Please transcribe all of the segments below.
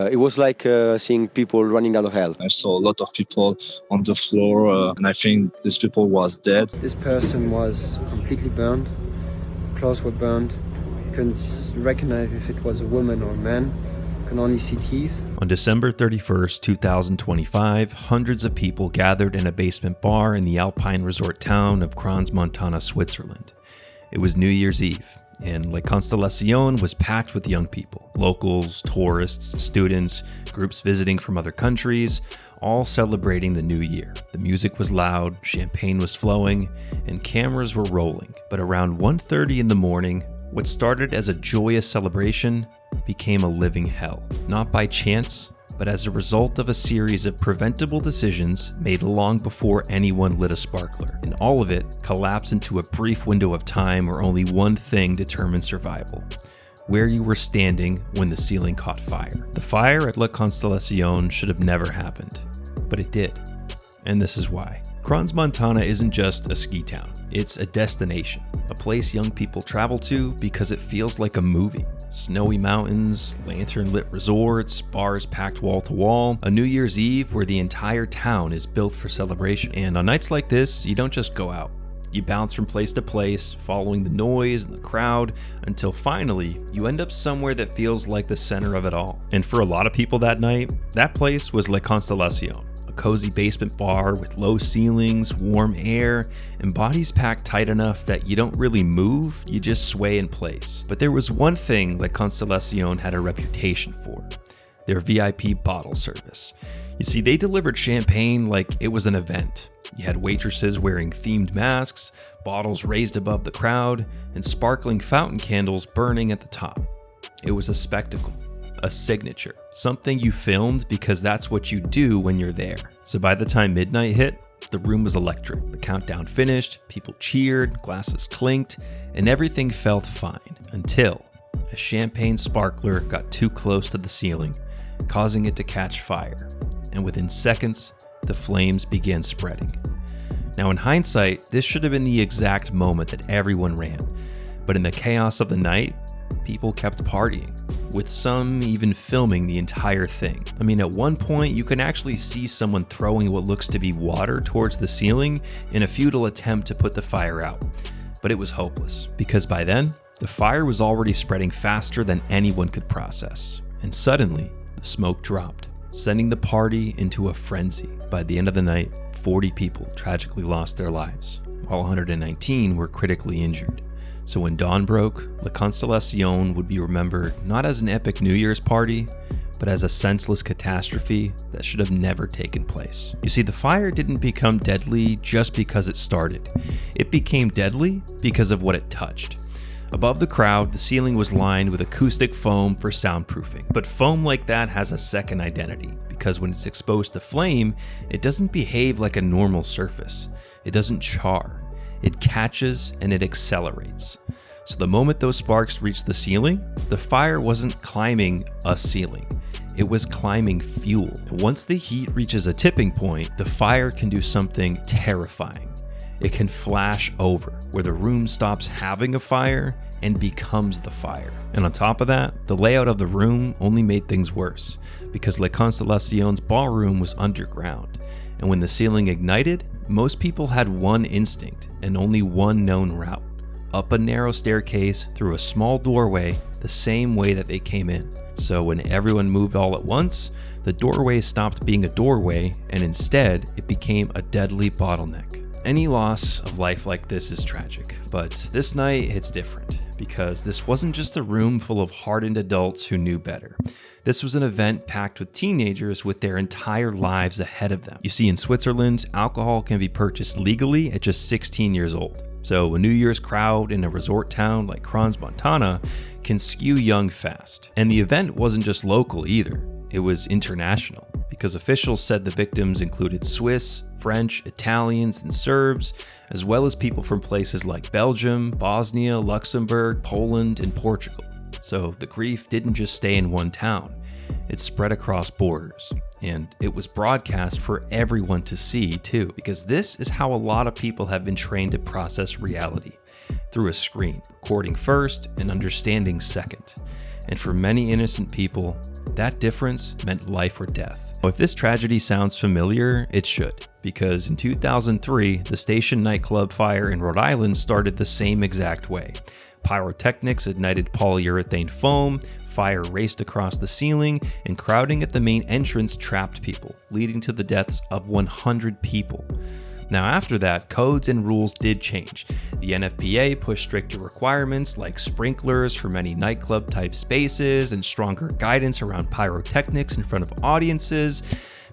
It was like seeing people running out of hell. I saw a lot of people on the floor, and I think this people was dead. This person was completely burned. Clothes were burned. Couldn't recognize if it was a woman or a man. Can only see teeth. On December 31st, 2025, hundreds of people gathered in a basement bar in the alpine resort town of Crans, Montana, Switzerland. It was New Year's Eve, and La Constellation was packed with young people, locals, tourists, students, groups visiting from other countries, all celebrating the new year. The music was loud, champagne was flowing, and cameras were rolling. But around 1:30 in the morning, what started as a joyous celebration became a living hell. Not by chance, but as a result of a series of preventable decisions made long before anyone lit a sparkler. And all of it collapsed into a brief window of time where only one thing determined survival: where you were standing when the ceiling caught fire. The fire at La Constellation should have never happened, but it did. And this is why. Crans, Montana isn't just a ski town. It's a destination, a place young people travel to because it feels like a movie. Snowy mountains, lantern-lit resorts, bars packed wall to wall, a New Year's Eve where the entire town is built for celebration. And on nights like this, you don't just go out. You bounce from place to place, following the noise and the crowd, until finally, you end up somewhere that feels like the center of it all. And for a lot of people that night, that place was La Constellation. A cozy basement bar with low ceilings, warm air, and bodies packed tight enough that you don't really move, you just sway in place. But there was one thing La Constellation had a reputation for: their VIP bottle service. You see, they delivered champagne like it was an event. You had waitresses wearing themed masks, bottles raised above the crowd, and sparkling fountain candles burning at the top. It was a spectacle. A signature, something you filmed because that's what you do when you're there. So by the time midnight hit, the room was electric. The countdown finished, people cheered, glasses clinked, and everything felt fine until a champagne sparkler got too close to the ceiling, causing it to catch fire. And within seconds, the flames began spreading. Now in hindsight, this should have been the exact moment that everyone ran. But in the chaos of the night, people kept partying, with some even filming the entire thing. I mean, at one point, you can actually see someone throwing what looks to be water towards the ceiling in a futile attempt to put the fire out. But it was hopeless, because by then, the fire was already spreading faster than anyone could process. And suddenly, the smoke dropped, sending the party into a frenzy. By the end of the night, 40 people tragically lost their lives, while 119 were critically injured. So when dawn broke, La Constellation would be remembered not as an epic New Year's party, but as a senseless catastrophe that should have never taken place. You see, the fire didn't become deadly just because it started. It became deadly because of what it touched. Above the crowd, the ceiling was lined with acoustic foam for soundproofing. But foam like that has a second identity, because when it's exposed to flame, it doesn't behave like a normal surface. It doesn't char. It catches and it accelerates. So the moment those sparks reached the ceiling, the fire wasn't climbing a ceiling. It was climbing fuel. And once the heat reaches a tipping point, the fire can do something terrifying. It can flash over, where the room stops having a fire and becomes the fire. And on top of that, the layout of the room only made things worse, because La Constellation's ballroom was underground. And when the ceiling ignited, most people had one instinct and only one known route: up a narrow staircase through a small doorway, the same way that they came in. So when everyone moved all at once, the doorway stopped being a doorway, and instead it became a deadly bottleneck. Any loss of life like this is tragic, but this night it's different, because this wasn't just a room full of hardened adults who knew better. This was an event packed with teenagers with their entire lives ahead of them. You see, in Switzerland, alcohol can be purchased legally at just 16 years old. So a New Year's crowd in a resort town like Crans, Montana can skew young fast. And the event wasn't just local either. It was international, because officials said the victims included Swiss, French, Italians, and Serbs, as well as people from places like Belgium, Bosnia, Luxembourg, Poland, and Portugal. So the grief didn't just stay in one town. It spread across borders, and it was broadcast for everyone to see too, because this is how a lot of people have been trained to process reality, through a screen, recording first and understanding second. And for many innocent people, That difference meant life or death. If this tragedy sounds familiar, it should, because in 2003, the Station nightclub fire in Rhode Island started the same exact way. Pyrotechnics ignited polyurethane foam, fire raced across the ceiling, and crowding at the main entrance trapped people, leading to the deaths of 100 people. Now after that, codes and rules did change. The NFPA pushed stricter requirements like sprinklers for many nightclub-type spaces and stronger guidance around pyrotechnics in front of audiences,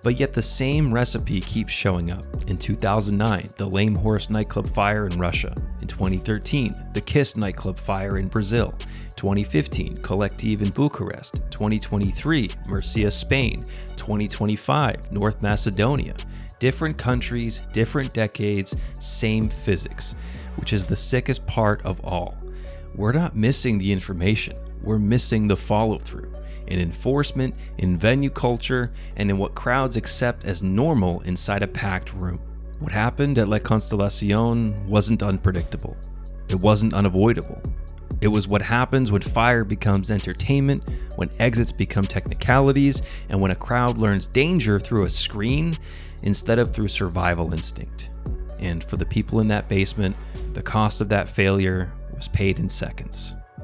but yet the same recipe keeps showing up. In 2009, the Lame Horse nightclub fire in Russia. In 2013, the Kiss nightclub fire in Brazil. 2015, Collective in Bucharest. 2023, Murcia, Spain. 2025, North Macedonia. Different countries, different decades, same physics, which is the sickest part of all. We're not missing the information, we're missing the follow-through in enforcement, in venue culture, and in what crowds accept as normal inside a packed room. What happened at La Constellation wasn't unpredictable. It wasn't unavoidable. It was what happens when fire becomes entertainment, when exits become technicalities, and when a crowd learns danger through a screen instead of through survival instinct. And for the people in that basement, the cost of that failure was paid in seconds.